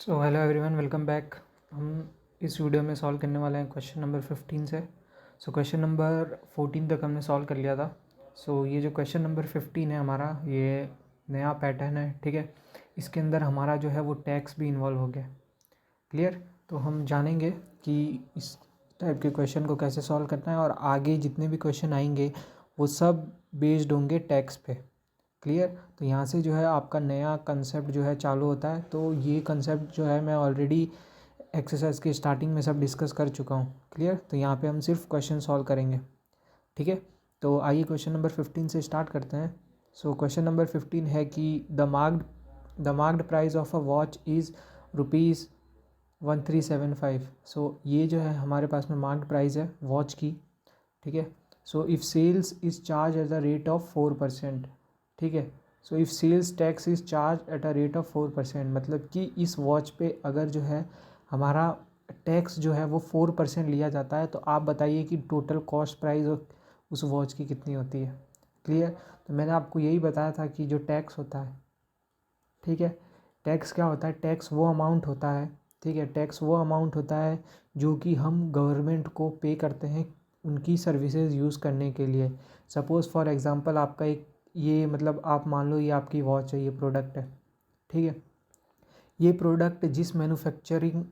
So hello everyone, welcome back. हम इस video में सॉल्व करने वाले हैं क्वेश्चन नंबर 15 से। क्वेश्चन नंबर 14 तक हमने सॉल्व कर लिया था। ये जो क्वेश्चन नंबर 15 है हमारा, ये नया पैटर्न है, ठीक है। इसके अंदर हमारा जो है वो टैक्स भी इन्वॉल्व हो गया। क्लियर? तो हम जानेंगे कि इस टाइप के क्वेश्चन को कैसे सॉल्व करना है, और आगे जितने भी क्वेश्चन आएंगे वो सब बेस्ड होंगे टैक्स पे। क्लियर? तो यहाँ से जो है आपका नया कंसेप्ट जो है चालू होता है। तो ये कंसेप्ट जो है मैं ऑलरेडी एक्सरसाइज के स्टार्टिंग में सब डिस्कस कर चुका हूँ। क्लियर? तो यहाँ पे हम सिर्फ क्वेश्चन सॉल्व करेंगे, ठीक है। तो आइए क्वेश्चन नंबर 15 से स्टार्ट करते हैं। क्वेश्चन नंबर 15 है कि the marked price of a watch is ₹1375। ये जो है हमारे पास में मार्क्ड प्राइस है वॉच की, ठीक है। If sales is charge at the rate of 4%, ठीक है। If sales tax is charge at a rate of 4%, मतलब कि इस वॉच पे अगर जो है हमारा टैक्स जो है वो 4% लिया जाता है, तो आप बताइए कि टोटल कॉस्ट प्राइस उस वॉच की कितनी होती है। क्लियर? तो मैंने आपको यही बताया था कि जो टैक्स होता है, ठीक है, टैक्स क्या होता है? टैक्स वो अमाउंट होता है, ठीक है, टैक्स वो अमाउंट होता है जो कि हम गवर्नमेंट को पे करते हैं उनकी सर्विसेज यूज़ करने के लिए। सपोज़ फॉर एग्ज़ाम्पल आपका एक ये मतलब आप मान लो ये आपकी वॉच है, ये प्रोडक्ट है, ठीक है। ये प्रोडक्ट जिस मैन्युफैक्चरिंग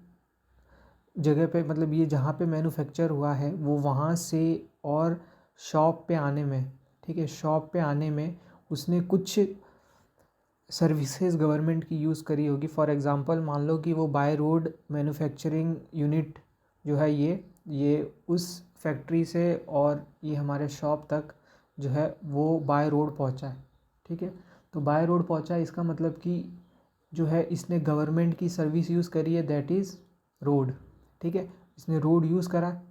जगह पे, मतलब ये जहाँ पे मैन्युफैक्चर हुआ है वो वहाँ से और शॉप पे आने में, ठीक है, शॉप पे आने में उसने कुछ सर्विसेज गवर्नमेंट की यूज़ करी होगी। फॉर एग्ज़ाम्पल मान लो कि वो बाय रोड मैन्युफैक्चरिंग यूनिट जो है ये उस फैक्ट्री से और ये हमारे शॉप तक जो है वो बाय रोड पहुंचा है, ठीक है। तो बाय रोड पहुंचा है, इसका मतलब कि जो है इसने गवर्नमेंट की सर्विस यूज़ करी है, दैट इज़ रोड, ठीक है। इसने रोड यूज़ करा।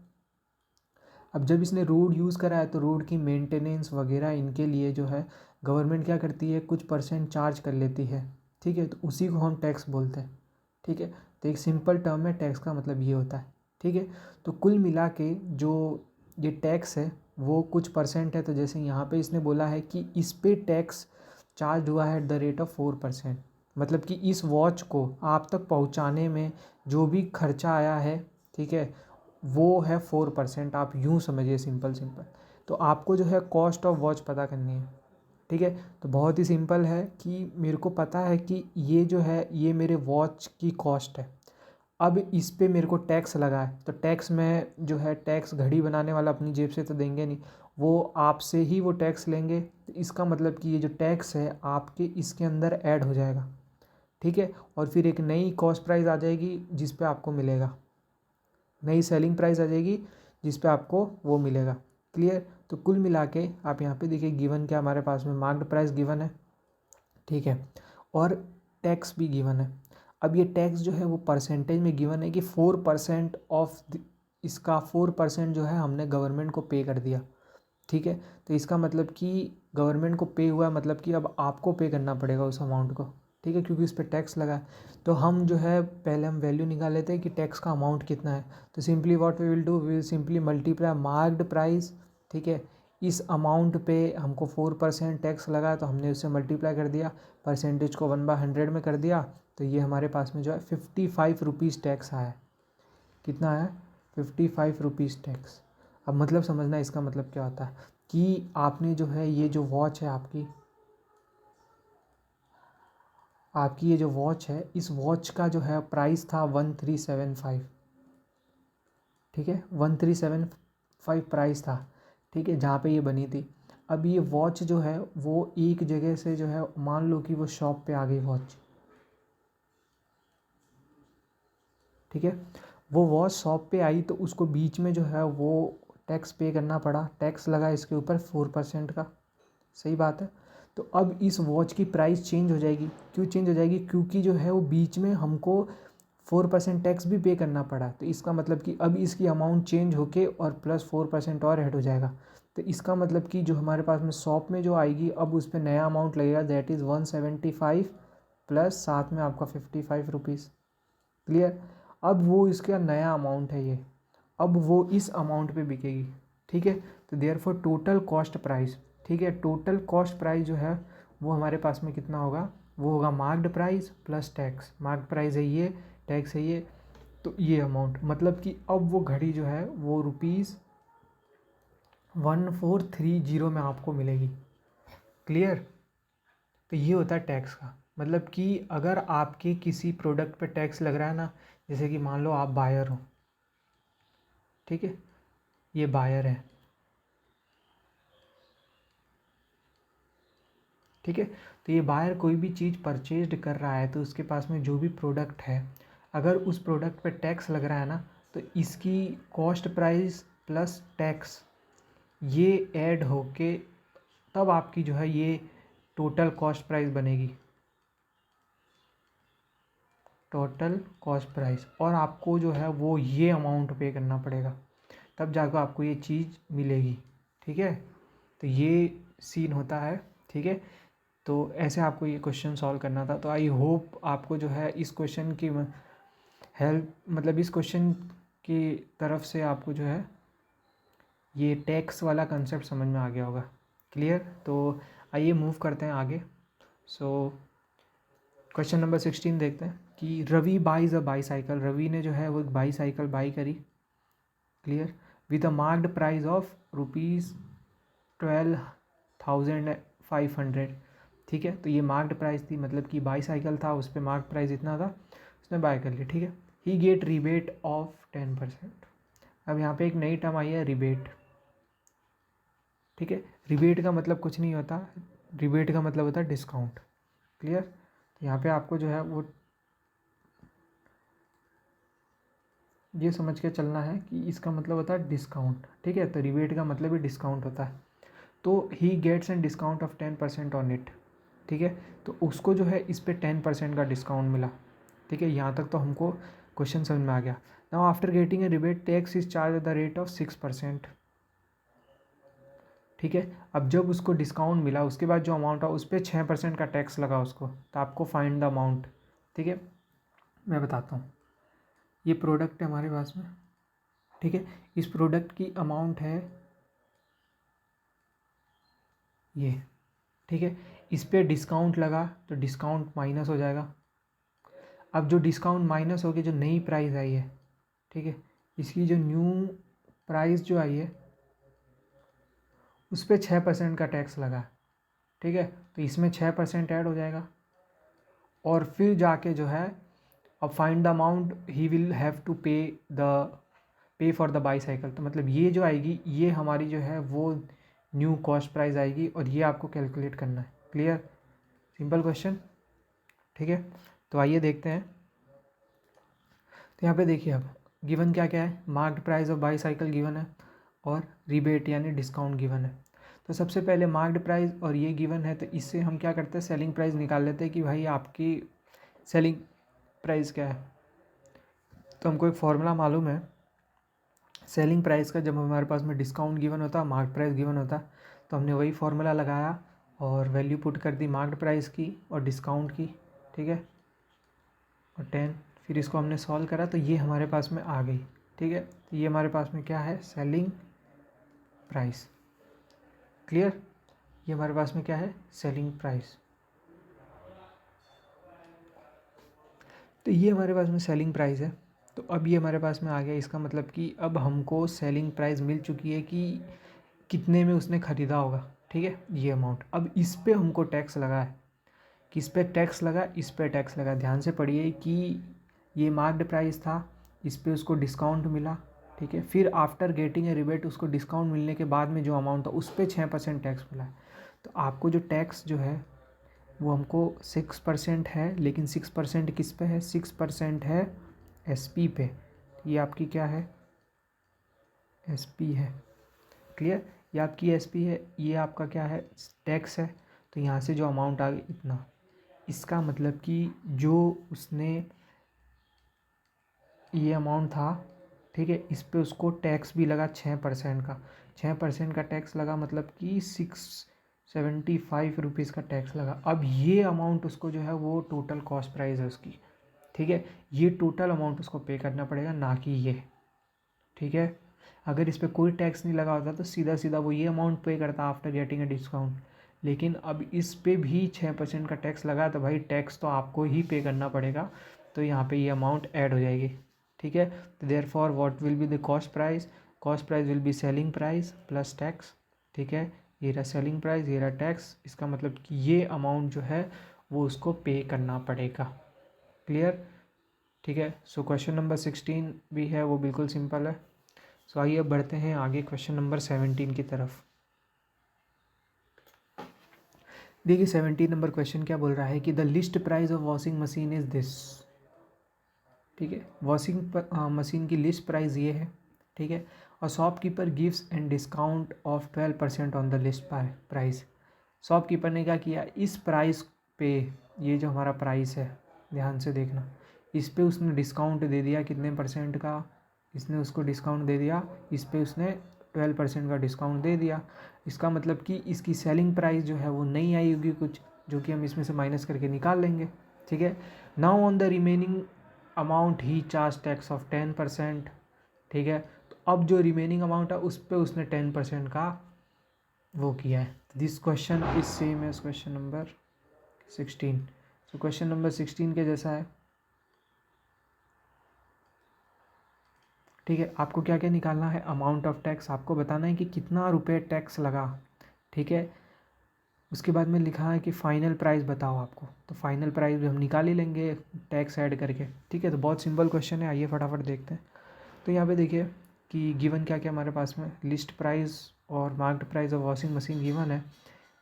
अब जब इसने रोड यूज़ करा है तो रोड की मेंटेनेंस वगैरह इनके लिए जो है गवर्नमेंट क्या करती है, कुछ परसेंट चार्ज कर लेती है, ठीक है। तो उसी को हम टैक्स बोलते हैं, ठीक है। तो एक सिंपल टर्म है, टैक्स का मतलब ये होता है, ठीक है। तो कुल मिला के जो ये टैक्स है वो कुछ परसेंट है। तो जैसे यहाँ पे इसने बोला है कि इस पे टैक्स चार्ज हुआ है एट द रेट ऑफ 4%, मतलब कि इस वॉच को आप तक पहुँचाने में जो भी खर्चा आया है, ठीक है, वो है 4%। आप यूँ समझिए, सिंपल सिंपल। तो आपको जो है कॉस्ट ऑफ वॉच पता करनी है, ठीक है। तो बहुत ही सिंपल है कि मेरे को पता है कि ये जो है ये मेरे वॉच की कॉस्ट है। अब इस पे मेरे को टैक्स लगा है, तो टैक्स में जो है टैक्स घड़ी बनाने वाला अपनी जेब से तो देंगे नहीं, वो आपसे ही वो टैक्स लेंगे। तो इसका मतलब कि ये जो टैक्स है आपके इसके अंदर ऐड हो जाएगा, ठीक है। और फिर एक नई कॉस्ट प्राइस आ जाएगी जिस पे आपको मिलेगा, नई सेलिंग प्राइस आ जाएगी जिस पे आपको वो मिलेगा। क्लियर? तो कुल मिला के आप यहाँ पे देखिए गिवन क्या हमारे पास में मार्क्ड प्राइस गिवन है, ठीक है, और टैक्स भी गिवन है। अब ये टैक्स जो है वो परसेंटेज में गिवन है कि 4% ऑफ इसका 4% जो है हमने गवर्नमेंट को पे कर दिया, ठीक है। तो इसका मतलब कि गवर्नमेंट को पे हुआ, मतलब कि अब आपको पे करना पड़ेगा उस अमाउंट को, ठीक है, क्योंकि इस पर टैक्स लगा है। तो हम जो है पहले हम वैल्यू निकाल लेते हैं कि टैक्स का अमाउंट कितना है। तो simply what we will do, we will simply multiply marked price, ठीक है। इस अमाउंट पे हमको 4% टैक्स लगा, तो हमने उससे मल्टीप्लाई कर दिया, परसेंटेज को 1/100 में कर दिया। तो ये हमारे पास में जो है 55 रुपीज़ टैक्स आया है। कितना आया? 55 रुपीज़ टैक्स। अब मतलब समझना इसका मतलब क्या होता है कि आपने जो है ये जो वॉच है आपकी ये जो वॉच है, इस वॉच का जो है प्राइस था 1375, ठीक है, 1375 प्राइस था, ठीक है, जहाँ पे ये बनी थी। अब ये वॉच जो है वो एक जगह से जो है मान लो कि वो शॉप पे आ गई वॉच, ठीक है। वो वॉच शॉप पे आई तो उसको बीच में जो है वो टैक्स पे करना पड़ा, टैक्स लगा इसके ऊपर 4% का। सही बात है। तो अब इस वॉच की प्राइस चेंज हो जाएगी। क्यों चेंज हो जाएगी? क्योंकि जो है वो बीच में हमको 4% टैक्स भी पे करना पड़ा। तो इसका मतलब कि अब इसकी अमाउंट चेंज होके और प्लस 4% और ऐड हो जाएगा। तो इसका मतलब कि जो हमारे पास में शॉप में जो आएगी अब उस पर नया अमाउंट लगेगा, दैट इज़ 175 प्लस साथ में आपका 55 रुपीज़। क्लियर? अब वो इसका नया अमाउंट है ये, अब वो इस अमाउंट पे बिकेगी, ठीक है। तो देयरफॉर टोटल कॉस्ट प्राइस, ठीक है, टोटल कॉस्ट प्राइस जो है वो हमारे पास में कितना होगा, वो होगा marked price plus tax. Marked price है ये, टैक्स है ये, तो ये अमाउंट मतलब कि अब वो घड़ी जो है वो ₹1430 में आपको मिलेगी। क्लियर? तो ये होता है टैक्स का मतलब कि अगर आपके किसी प्रोडक्ट पे टैक्स लग रहा है ना, जैसे कि मान लो आप बायर हो, ठीक है, ये बायर है, ठीक है, तो ये बायर कोई भी चीज़ परचेज्ड कर रहा है तो उसके पास में जो भी प्रोडक्ट है, अगर उस प्रोडक्ट पे टैक्स लग रहा है ना, तो इसकी कॉस्ट प्राइस प्लस टैक्स ये ऐड होके तब आपकी जो है ये टोटल कॉस्ट प्राइस बनेगी, टोटल कॉस्ट प्राइस। और आपको जो है वो ये अमाउंट पे करना पड़ेगा, तब जाकर आपको ये चीज़ मिलेगी। ठीक है, तो ये सीन होता है। ठीक है, तो ऐसे आपको ये क्वेश्चन सॉल्व करना था। तो आई होप आपको जो है इस क्वेश्चन की हेल्प, मतलब इस क्वेश्चन की तरफ से आपको जो है ये टैक्स वाला कंसेप्ट समझ में आ गया होगा। क्लियर? तो आइए मूव करते हैं आगे। सो क्वेश्चन नंबर 16 देखते हैं कि Ravi buys a bicycle. Ravi ने जो है वो एक बाईसाइकिल बाई करी। Clear? With a marked price of ₹12,500। ठीक है, तो ये मार्क्ड प्राइस थी, मतलब कि बाईसाइकिल था, उस पर मार्क्ड प्राइस इतना था, उसने बाय कर लिया। ठीक है, ही गेट रिबेट ऑफ 10%। अब यहाँ पे एक नई टर्म आई है, रिबेट। ठीक है, रिबेट का मतलब कुछ नहीं होता, रिबेट का मतलब होता है डिस्काउंट। क्लियर? तो यहाँ पे आपको जो है वो ये समझ के चलना है कि इसका मतलब होता है डिस्काउंट। ठीक है, तो रिबेट का मतलब ही डिस्काउंट होता है। तो he gets an discount of 10% on it. ठीक है, तो उसको जो है इस पर 10% का डिस्काउंट मिला। ठीक है, यहाँ तक तो हमको क्वेश्चन समझ में आ गया। Now after getting a rebate tax is charge at the rate of 6%। ठीक है, अब जब उसको डिस्काउंट मिला उसके बाद जो अमाउंट था उस पर 6% का टैक्स लगा उसको, तो आपको फाइंड द अमाउंट। ठीक है, मैं बताता हूँ। ये प्रोडक्ट है हमारे पास में। ठीक है, इस प्रोडक्ट की अमाउंट है ये। ठीक है, इस पर डिस्काउंट लगा तो डिस्काउंट माइनस हो जाएगा। अब जो डिस्काउंट माइनस होगी, जो नई प्राइस आई है, ठीक है, इसकी जो न्यू प्राइस जो आई है उस पर 6% का टैक्स लगा। ठीक है, तो इसमें 6% ऐड हो जाएगा और फिर जाके जो है अब find the amount he will have to pay for the bicycle. तो मतलब ये जो आएगी ये हमारी जो है वो न्यू कॉस्ट प्राइस आएगी और ये आपको कैलकुलेट करना है। क्लियर? Simple question. ठीक है, तो आइए देखते हैं। तो यहाँ पे देखिए अब गिवन क्या क्या है, marked price of bicycle given है और रिबेट यानी डिस्काउंट गिवन है। तो सबसे पहले मार्क्ड प्राइस और ये गिवन है, तो इससे हम क्या करते हैं, सेलिंग प्राइस निकाल लेते हैं कि भाई आपकी सेलिंग प्राइस क्या है। तो हमको एक फॉर्मूला मालूम है सेलिंग प्राइस का, जब हमारे पास में डिस्काउंट गिवन होता है, मार्क्ड प्राइस गिवन होता है, तो हमने वही फार्मूला लगाया और वैल्यू पुट कर दी मार्क्ड प्राइस की और डिस्काउंट की। ठीक है, और 10, फिर इसको हमने सॉल्व करा तो ये हमारे पास में आ गई। ठीक है, तो ये हमारे पास में क्या है, सेलिंग प्राइस। क्लियर? ये हमारे पास में क्या है, सेलिंग प्राइस। तो ये हमारे पास में सेलिंग प्राइस है। तो अब ये हमारे पास में आ गया, इसका मतलब कि अब हमको सेलिंग प्राइस मिल चुकी है कि कितने में उसने ख़रीदा होगा। ठीक है, ये अमाउंट। अब इस पे हमको टैक्स लगा है, किस पे टैक्स लगा, इस पे टैक्स लगा। ध्यान से पढ़िए कि ये मार्क्ड प्राइस था, इस पे उसको डिस्काउंट मिला। ठीक है, फिर आफ्टर गेटिंग ए रिबेट उसको डिस्काउंट मिलने के बाद में जो अमाउंट था उस पर 6% टैक्स मिला है। तो आपको जो टैक्स जो है वो हमको 6% है, लेकिन 6% किस पे है, 6% है SP पे। ये आपकी क्या है, SP है। क्लियर? ये आपकी SP है, ये आपका क्या है, टैक्स है। तो यहाँ से जो अमाउंट आ गई इतना, इसका मतलब कि जो उसने ये अमाउंट था, ठीक है, इस पे उसको टैक्स भी लगा 6% का। 6% का टैक्स लगा मतलब कि 675 रुपीज़ का टैक्स लगा। अब ये अमाउंट उसको जो है वो टोटल कॉस्ट प्राइस है उसकी। ठीक है, ये टोटल अमाउंट उसको पे करना पड़ेगा, ना कि ये। ठीक है, अगर इस पर कोई टैक्स नहीं लगा होता तो सीधा सीधा वो ये अमाउंट पे करता आफ्टर गेटिंग ए डिस्काउंट, लेकिन अब इस पे भी 6% का टैक्स लगा, तो भाई टैक्स तो आपको ही पे करना पड़ेगा, तो यहाँ पे ये अमाउंट ऐड हो जाएगी, ठीक है। तो therefore what will be the cost price will be selling price plus tax, ठीक है। ये रहा सेलिंग प्राइस, ये रहा टैक्स, इसका मतलब कि ये अमाउंट जो है वो उसको पे करना पड़ेगा। क्लियर, ठीक है। सो क्वेश्चन नंबर 16 भी है वो बिल्कुल सिंपल है। सो आइए अब बढ़ते हैं आगे क्वेश्चन नंबर 17 की तरफ। देखिए 17 नंबर क्वेश्चन क्या बोल रहा है कि the list price of washing machine is this, ठीक है। वॉशिंग मशीन की लिस्ट प्राइस ये है, ठीक है। और shopkeeper gives and discount of 12% on the list price. Shopkeeper ने क्या किया, इस प्राइस पे, ये जो हमारा प्राइस है ध्यान से देखना, इस पे उसने डिस्काउंट दे दिया कितने परसेंट का, इसने उसको डिस्काउंट दे दिया, इस पे उसने 12% का डिस्काउंट दे दिया। इसका मतलब कि इसकी सेलिंग प्राइस जो है वो नहीं आई होगी कुछ, जो कि हम इसमें से माइनस करके निकाल लेंगे, ठीक है। Now on the remaining amount he charge tax of 10%, ठीक है। तो अब जो रिमेनिंग अमाउंट है उस पर उसने 10% का वो किया है। This question is same as question number 16। So question number 16 के जैसा है, ठीक है। आपको क्या क्या निकालना है, अमाउंट ऑफ टैक्स, आपको बताना है कि कितना रुपए टैक्स लगा, ठीक है। उसके बाद में लिखा है कि फ़ाइनल प्राइस बताओ आपको, तो फाइनल प्राइस भी हम निकाल ही लेंगे टैक्स ऐड करके, ठीक है। तो बहुत सिंपल क्वेश्चन है, आइए फटाफट देखते हैं। तो यहाँ पे देखिए कि गिवन क्या क्या हमारे पास में, लिस्ट प्राइस और marked price of washing machine given है,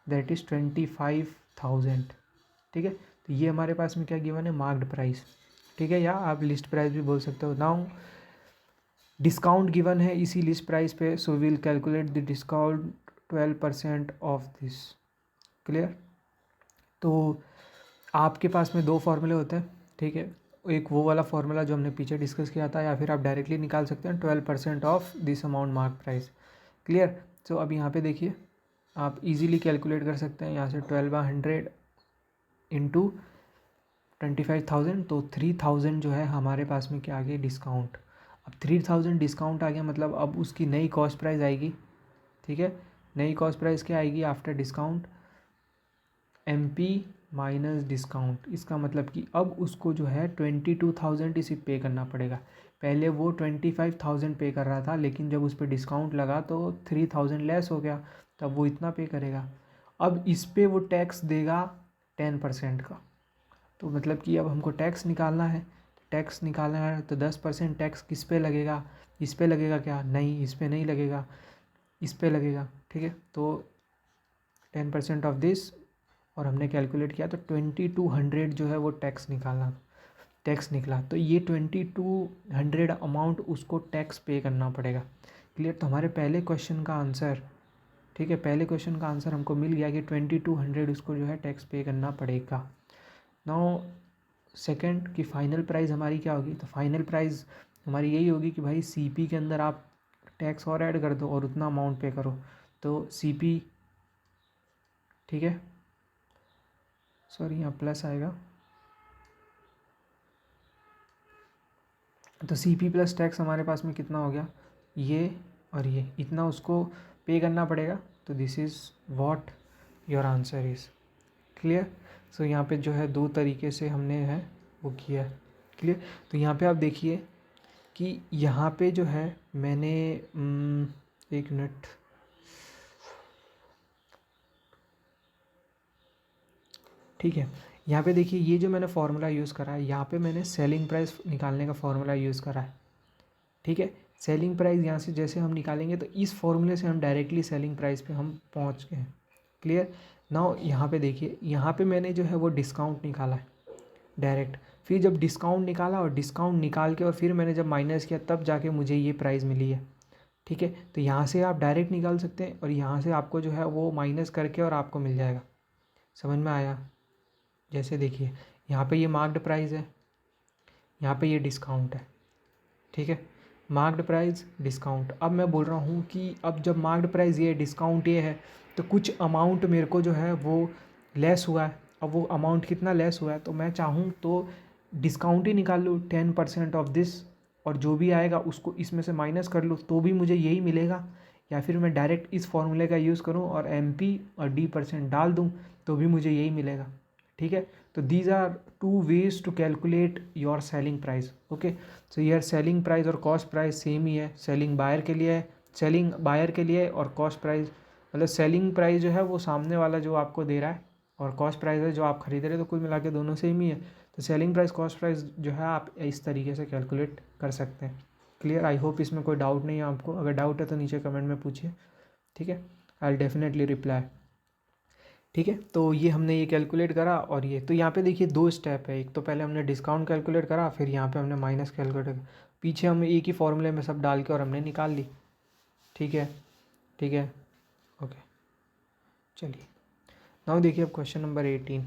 दैट इज़ 25,000, ठीक है। तो ये हमारे पास में क्या गिवन है, मार्क्ड प्राइस, ठीक है, या आप लिस्ट प्राइस भी बोल सकते हो। नाउ डिस्काउंट गिवन है इसी लिस्ट प्राइस पे, so will calculate the discount 12% of this. Clear. तो आपके पास में दो फार्मूले होते हैं, ठीक है। एक वो वाला फार्मूला जो हमने पीछे डिस्कस किया था, या फिर आप डायरेक्टली निकाल सकते हैं 12% of this amount mark price. Clear. So अब यहाँ पे देखिए आप इजीली कैलकुलेट कर सकते हैं, यहाँ से 1200 इंटू 25,000, तो 3,000 जो है हमारे पास में क्या आ गया, डिस्काउंट। अब 3,000 डिस्काउंट आ गया, मतलब अब उसकी नई कॉस्ट प्राइस आएगी, ठीक है। नई कॉस्ट प्राइस क्या आएगी after discount, MP minus discount. इसका मतलब कि अब उसको जो है 22,000 इसे पे करना पड़ेगा। पहले वो 25,000 पे कर रहा था, लेकिन जब उस पर डिस्काउंट लगा तो 3,000 लेस हो गया, तब वो इतना पे करेगा। अब इस पे वो टैक्स देगा 10% का, तो मतलब कि अब हमको टैक्स निकालना है, तो 10% टैक्स किस पे लगेगा, इस पे लगेगा क्या, नहीं इस पे नहीं लगेगा, इस पे लगेगा, ठीक है। तो 10% ऑफ दिस, और हमने कैलकुलेट किया तो 2200 जो है वो टैक्स निकला। तो ये 2200 अमाउंट उसको टैक्स पे करना पड़ेगा। क्लियर। तो हमारे पहले क्वेश्चन का आंसर, ठीक है, पहले क्वेश्चन का आंसर हमको मिल गया कि 2200 उसको जो है टैक्स पे करना पड़ेगा। नाउ सेकंड की फ़ाइनल प्राइस हमारी क्या होगी, तो फाइनल प्राइस हमारी यही होगी कि भाई CP के अंदर आप टैक्स और ऐड कर दो और उतना अमाउंट पे करो, तो CP, ठीक है, सॉरी यहाँ प्लस आएगा, तो CP प्लस टैक्स हमारे पास में कितना हो गया, ये और ये इतना उसको पे करना पड़ेगा। तो this is what your answer is. Clear. So यहाँ पे जो है दो तरीके से हमने है वो किया है। क्लियर। तो यहाँ पे आप देखिए कि यहाँ पे जो है मैंने एक मिनट, ठीक है, यहाँ पे देखिए ये जो मैंने फार्मूला यूज़ करा है, यहाँ पे मैंने सेलिंग प्राइस निकालने का फार्मूला यूज़ करा है, ठीक है। सेलिंग प्राइस यहाँ से जैसे हम निकालेंगे तो इस फॉर्मूले से हम डायरेक्टली सेलिंग प्राइस पे हम पहुँच गए हैं। क्लियर। नाउ यहाँ पे देखिए, यहाँ पे मैंने जो है वो डिस्काउंट निकाला है डायरेक्ट, फिर जब डिस्काउंट निकाला और डिस्काउंट निकाल के और फिर मैंने जब माइनस किया तब जाके मुझे ये प्राइस मिली है, ठीक है। तो यहाँ से आप डायरेक्ट निकाल सकते हैं और यहाँ से आपको जो है वो माइनस करके और आपको मिल जाएगा। समझ में आया। जैसे देखिए यहाँ पे ये मार्क्ड प्राइस है, यहाँ पे ये डिस्काउंट है, ठीक है, मार्क्ड प्राइस डिस्काउंट। अब मैं बोल रहा हूँ कि अब जब मार्क्ड प्राइस ये डिस्काउंट ये है, तो कुछ अमाउंट मेरे को जो है वो लेस हुआ है। अब वो अमाउंट कितना लेस हुआ है, तो मैं चाहूँ तो डिस्काउंट ही निकाल लूँ 10% ऑफ दिस, और जो भी आएगा उसको इसमें से माइनस कर लूँ तो भी मुझे यही मिलेगा, या फिर मैं डायरेक्ट इस फॉर्मूले का यूज़ करूँ और MP और D% डाल दूँ तो भी मुझे यही मिलेगा, ठीक है। तो these are two ways to calculate your selling price, okay. So यार सेलिंग प्राइस और कॉस्ट प्राइस सेम ही है, सेलिंग बायर के लिए है, सेलिंग बायर के लिए, और कॉस्ट प्राइस मतलब सेलिंग प्राइस जो है वो सामने वाला जो आपको दे रहा है और कॉस्ट प्राइस है जो आप खरीद रहे हो, तो कुल मिला के दोनों सेम ही है। तो सेलिंग प्राइस कॉस्ट प्राइस जो है आप इस तरीके से कैलकुलेट कर सकते हैं। क्लियर, आई होप इसमें कोई डाउट नहीं है आपको। अगर डाउट है तो नीचे कमेंट में पूछिए, ठीक है, आई विल डेफिनेटली रिप्लाई, ठीक है। तो ये हमने ये कैलकुलेट करा, और ये तो यहाँ पे देखिए 2 स्टेप है, एक तो पहले हमने डिस्काउंट कैलकुलेट करा, फिर यहाँ पे हमने माइनस कैलकुलेट, पीछे हम एक ही फॉर्मूले में सब डाल के और हमने निकाल ली, ठीक है, ठीक है, ओके। चलिए नाउ देखिए अब क्वेश्चन नंबर 18।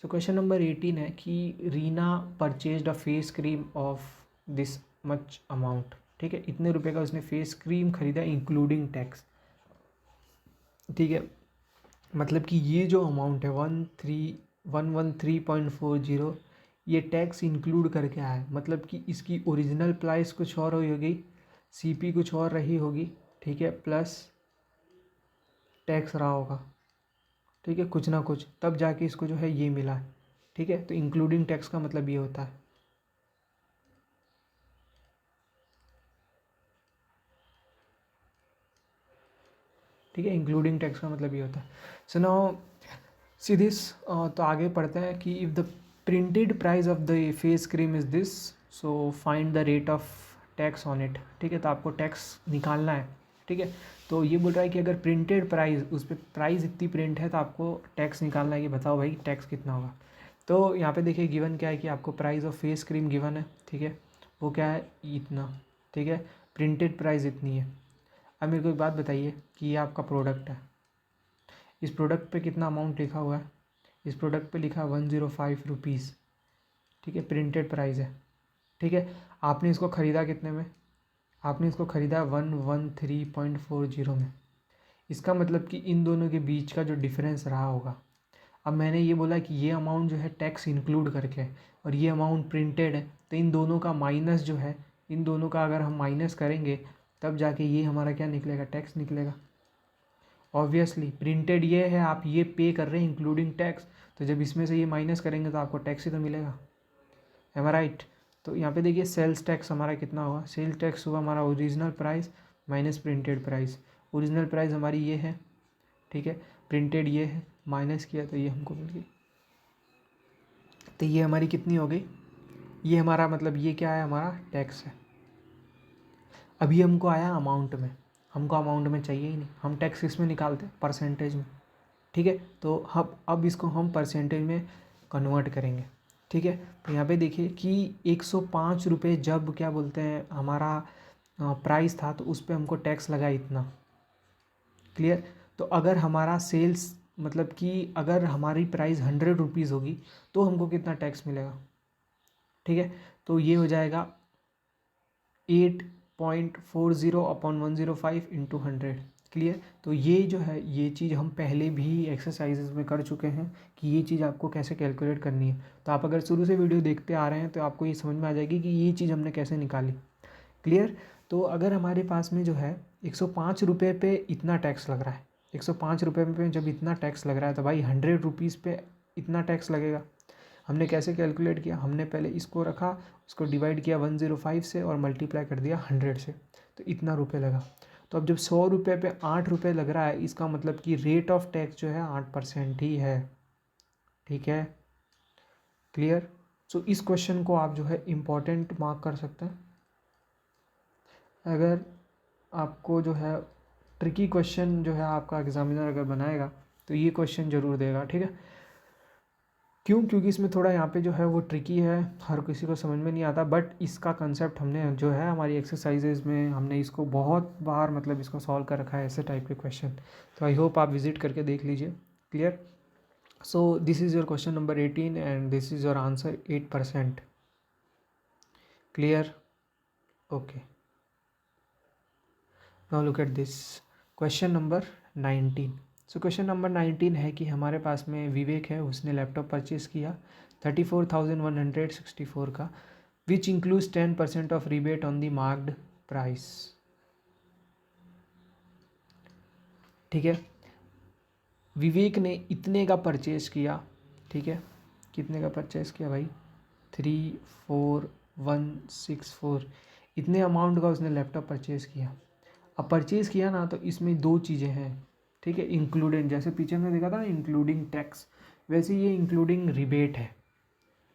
सो क्वेश्चन नंबर 18 है कि Reena purchased a face cream of this much amount, ठीक है, इतने रुपए का उसने फेस क्रीम खरीदा इंक्लूडिंग टैक्स, ठीक है। मतलब कि ये जो अमाउंट है 113.40 ये टैक्स इंक्लूड करके आया है, मतलब कि इसकी ओरिजिनल प्राइस कुछ और हुई होगी, CP कुछ और रही होगी, ठीक है, प्लस टैक्स रहा होगा, ठीक है, कुछ ना कुछ, तब जाके इसको जो है ये मिला है, ठीक है। तो इंक्लूडिंग टैक्स का मतलब ये होता है, ठीक है, इंक्लूडिंग टैक्स का मतलब ये होता है। सो नाउ सी दिस, तो आगे पढ़ते हैं कि if the printed price of the face cream is this, so find the rate of tax on it, ठीक है। तो आपको टैक्स निकालना है, ठीक है। तो ये बोल रहा है कि अगर प्रिंटेड प्राइस, उस पर प्राइस इतनी प्रिंट है तो आपको टैक्स निकालना है कि बताओ भाई टैक्स कितना होगा। तो यहाँ पे देखिए गिवन क्या है कि आपको price of face cream given है, ठीक है, वो क्या है इतना, ठीक है, प्रिंटेड प्राइस इतनी है। अब मेरे को एक बात बताइए कि ये आपका प्रोडक्ट है, इस प्रोडक्ट पे कितना अमाउंट लिखा हुआ है, इस प्रोडक्ट पे लिखा है 105 रुपीज़, ठीक है, प्रिंटेड प्राइस है, ठीक है। आपने इसको ख़रीदा कितने में, आपने इसको ख़रीदा 113.40 में, इसका मतलब कि इन दोनों के बीच का जो डिफरेंस रहा होगा, अब मैंने ये बोला कि ये अमाउंट जो है टैक्स इंक्लूड करके है और ये अमाउंट प्रिंटेड है, तो इन दोनों का माइनस जो है, इन दोनों का अगर हम माइनस करेंगे तब जाके ये हमारा क्या निकलेगा, टैक्स निकलेगा। ऑब्वियसली प्रिंटेड ये है, आप ये पे कर रहे हैं इंक्लूडिंग टैक्स, तो जब इसमें से ये माइनस करेंगे तो आपको टैक्स ही तो मिलेगा, एम आई राइट। तो यहाँ पे देखिए सेल्स टैक्स हमारा कितना हुआ, सेल्स टैक्स हुआ हमारा original price minus printed price, original price हमारी ये है, ठीक है, प्रिंटेड ये है, माइनस किया तो ये हमको मिल गई, तो ये हमारी कितनी हो गई, ये हमारा मतलब ये क्या है, हमारा टैक्स है। अभी हमको आया अमाउंट में, हमको अमाउंट में चाहिए ही नहीं, हम टैक्स किस में निकालते हैं, परसेंटेज में, ठीक है। तो अब इसको हम परसेंटेज में कन्वर्ट करेंगे, ठीक है। तो यहाँ पे देखिए कि 105 रुपये जब क्या बोलते हैं हमारा प्राइस था, तो उस पर हमको टैक्स लगा इतना, क्लियर। तो अगर हमारा सेल्स मतलब कि अगर हमारी प्राइस 100 रुपीज़ होगी तो हमको कितना टैक्स मिलेगा, ठीक है। तो ये हो जाएगा 8.40 अपॉन 105 इंटू 100, क्लियर। तो ये जो है ये चीज़ हम पहले भी एक्सरसाइजेज में कर चुके हैं कि ये चीज़ आपको कैसे कैलकुलेट करनी है। तो आप अगर शुरू से वीडियो देखते आ रहे हैं तो आपको ये समझ में आ जाएगी कि ये चीज़ हमने कैसे निकाली, क्लियर। तो अगर हमारे पास में जो है 105 रुपये पे इतना टैक्स लग रहा है, 105 रुपये पे जब इतना टैक्स लग रहा है तो भाई 100 रुपीज़ पे इतना टैक्स लगेगा। हमने कैसे कैलकुलेट किया, हमने पहले इसको रखा, उसको डिवाइड किया 105 से और मल्टीप्लाई कर दिया 100 से, तो इतना रुपये लगा। तो अब जब 100 रुपये पे 8 रुपये लग रहा है, इसका मतलब कि रेट ऑफ टैक्स जो है 8% ही है, ठीक है, क्लियर। सो इस क्वेश्चन को आप जो है इम्पॉर्टेंट मार्क कर सकते हैं। अगर आपको जो है ट्रिकी क्वेश्चन जो है आपका एग्जामिनर अगर बनाएगा तो ये क्वेश्चन ज़रूर देगा, ठीक है। क्यों, क्योंकि इसमें थोड़ा यहाँ पे जो है वो ट्रिकी है, हर किसी को समझ में नहीं आता, बट इसका कंसेप्ट हमने जो है हमारी एक्सरसाइजेज में हमने इसको बहुत बार मतलब इसको सॉल्व कर रखा है, ऐसे टाइप के क्वेश्चन। तो आई होप आप विजिट करके देख लीजिए, clear. So this is your question number 18 and this is your answer 8%, clear, okay. Now look at this question number 19। So question number 19 है कि हमारे पास में विवेक है, उसने लैपटॉप परचेज़ किया 34,164 का, which includes 10% of rebate on the marked price. ठीक है। विवेक ने इतने का परचेज़ किया, ठीक है, कितने का परचेज़ किया भाई, 34164, इतने अमाउंट का उसने लैपटॉप परचेज़ किया। अब परचेज़ किया ना तो इसमें दो चीज़ें हैं, ठीक है, इंक्लूडेड, जैसे पीछे हमने देखा था ना इंक्लूडिंग टैक्स, वैसे ये इंक्लूडिंग रिबेट है,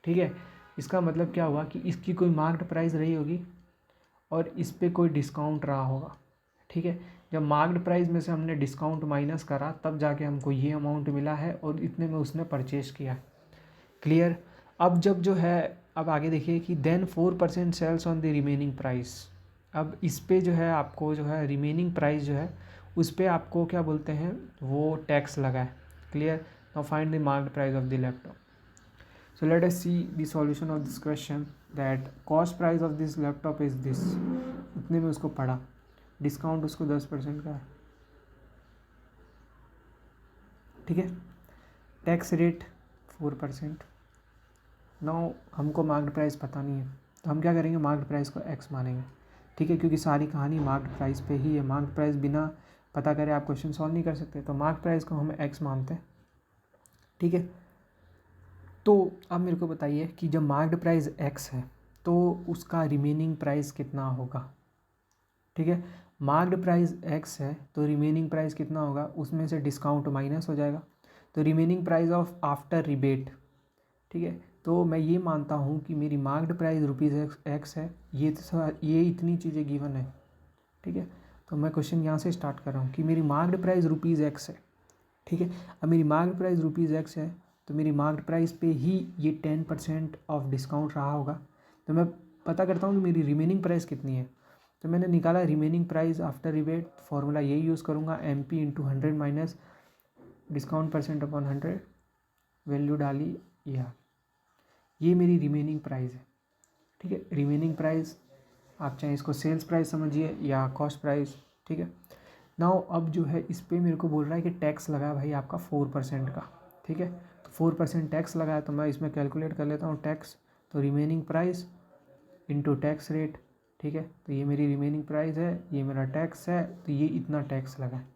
ठीक है। इसका मतलब क्या हुआ कि इसकी कोई मार्केट प्राइस रही होगी और इस पर कोई डिस्काउंट रहा होगा, ठीक है। जब मार्केट प्राइस में से हमने डिस्काउंट माइनस करा तब जाके हमको ये अमाउंट मिला है और इतने में उसने परचेज किया। क्लियर। अब जब जो है, अब आगे देखिए कि then 4% sales on the remaining price. अब इस पे जो है आपको जो है रिमेनिंग प्राइस जो है उस पर आपको क्या बोलते हैं, वो टैक्स लगा है। Clear. Now find the market price of the laptop. So let us see the solution of this question, that cost price of this laptop is this, इतने में उसको पड़ा, डिस्काउंट उसको 10% का है, ठीक है, टैक्स रेट 4%। नाउ हमको मार्केट प्राइस पता नहीं है तो हम क्या करेंगे, मार्केट प्राइस को एक्स मानेंगे, ठीक है, क्योंकि सारी कहानी मार्केट प्राइस पे ही है। मार्केट प्राइस बिना पता करे आप क्वेश्चन सॉल्व नहीं कर सकते, तो मार्केट प्राइस को हम एक्स मानते हैं, ठीक है। तो अब मेरे को बताइए कि जब मार्केट प्राइस एक्स है तो उसका रिमेनिंग प्राइस कितना होगा, ठीक है। मार्केट प्राइस एक्स है तो रिमेनिंग प्राइस कितना होगा, उसमें से डिस्काउंट माइनस हो जाएगा, तो remaining price of after rebate, ठीक है। तो मैं ये मानता हूँ कि मेरी मार्केट प्राइस रुपीज़ एक्स है, ये इतनी चीज़ें गिवन है, ठीक है। तो मैं क्वेश्चन यहाँ से स्टार्ट कर रहा हूँ कि मेरी मार्केट प्राइस रुपीज़ एक्स है, ठीक है। अब मेरी मार्केट प्राइस रुपीज़ एक्स है तो मेरी मार्केट प्राइस पे ही ये 10% ऑफ डिस्काउंट रहा होगा, तो मैं पता करता हूँ कि मेरी रिमेनिंग प्राइस कितनी है। तो मैंने निकाला remaining price after rebate, formula यही यूज़ करूँगा, MP into 100 minus discount percent upon 100, value डाली, ये मेरी रिमेनिंग प्राइस है, ठीक है। रिमेनिंग प्राइस आप चाहे इसको सेल्स प्राइस समझिए या कॉस्ट प्राइस, ठीक है। नाउ अब जो है इस पर मेरे को बोल रहा है कि टैक्स लगा है भाई आपका 4% का, ठीक है। तो 4% टैक्स लगा है, तो मैं इसमें कैलकुलेट कर लेता हूँ टैक्स, तो remaining price into tax rate, ठीक है। तो ये मेरी रिमेनिंग प्राइस है, ये मेरा टैक्स है, तो ये इतना टैक्स लगा है।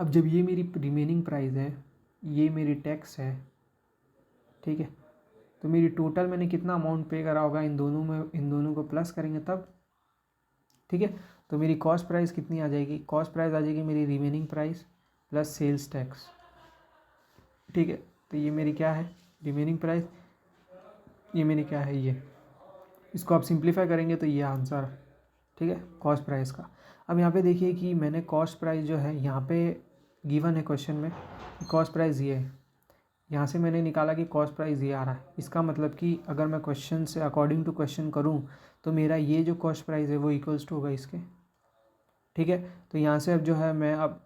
अब जब ये मेरी रिमेनिंग प्राइस है, ये मेरी टैक्स है, ठीक है, तो मेरी टोटल मैंने कितना अमाउंट पे करा होगा, इन दोनों को प्लस करेंगे तब, ठीक है। तो मेरी कॉस्ट प्राइस कितनी आ जाएगी, कॉस्ट प्राइस आ जाएगी मेरी remaining price plus sales tax, ठीक है। तो ये मेरी क्या है, रिमेनिंग प्राइस, ये मेरी क्या है, ये, इसको आप सिंप्लीफाई करेंगे तो ये आंसर, ठीक है, कॉस्ट प्राइस का। अब यहाँ पे देखिए कि मैंने कॉस्ट प्राइस जो है यहाँ पे गिवन है क्वेश्चन में, कॉस्ट प्राइस ये है, यहाँ से मैंने निकाला कि कॉस्ट प्राइस ये आ रहा है। इसका मतलब कि अगर मैं क्वेश्चन से अकॉर्डिंग टू क्वेश्चन करूँ तो मेरा ये जो कॉस्ट प्राइस है वो इक्वल्स टू होगा इसके, ठीक है। तो यहाँ से अब जो है मैं अब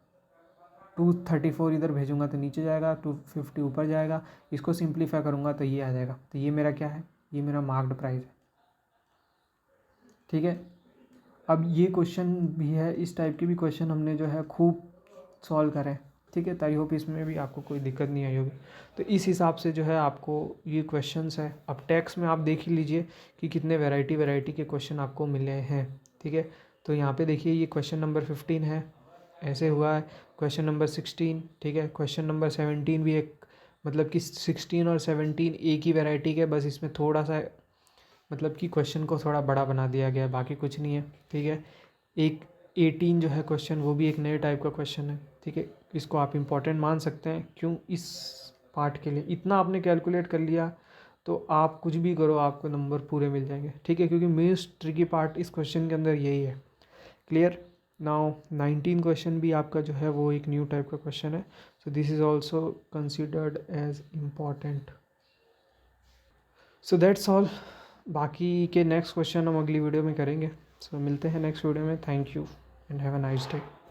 234 इधर भेजूंगा तो नीचे जाएगा, 250 ऊपर जाएगा, इसको सिंप्लीफाई करूँगा तो ये आ जाएगा। तो ये मेरा क्या है, ये मेरा मार्क्ड प्राइस है, ठीक है। अब ये क्वेश्चन भी है, इस टाइप के भी क्वेश्चन हमने जो है खूब सॉल्व करें, ठीक है। तो आई होप इसमें भी आपको कोई दिक्कत नहीं आई होगी। तो इस हिसाब से जो है आपको ये क्वेश्चंस है। अब टैक्स में आप देख ही लीजिए कि कितने वैरायटी के क्वेश्चन आपको मिले हैं, ठीक है। तो यहाँ पे देखिए ये क्वेश्चन नंबर 15 है, ऐसे हुआ है, क्वेश्चन नंबर 16, ठीक है, क्वेश्चन नंबर 17 भी एक, मतलब कि 16 और 17 एक ही वैरायटी के, बस इसमें थोड़ा सा मतलब कि क्वेश्चन को थोड़ा बड़ा बना दिया गया है, बाकी कुछ नहीं है, ठीक है। एक 18 जो है क्वेश्चन, वो भी एक नए टाइप का क्वेश्चन है, ठीक है। इसको आप इम्पॉर्टेंट मान सकते हैं, क्यों, इस पार्ट के लिए इतना आपने कैलकुलेट कर लिया तो आप कुछ भी करो आपको नंबर पूरे मिल जाएंगे, ठीक है, क्योंकि मोस्ट ट्रिकी पार्ट इस क्वेश्चन के अंदर यही है। क्लियर। नाउ 19 क्वेश्चन भी आपका जो है वो एक न्यू टाइप का क्वेश्चन है, so this is also considered as important. So that's all. बाकी के नेक्स्ट क्वेश्चन हम अगली वीडियो में करेंगे। सो मिलते हैं नेक्स्ट वीडियो में। Thank you and have a nice day.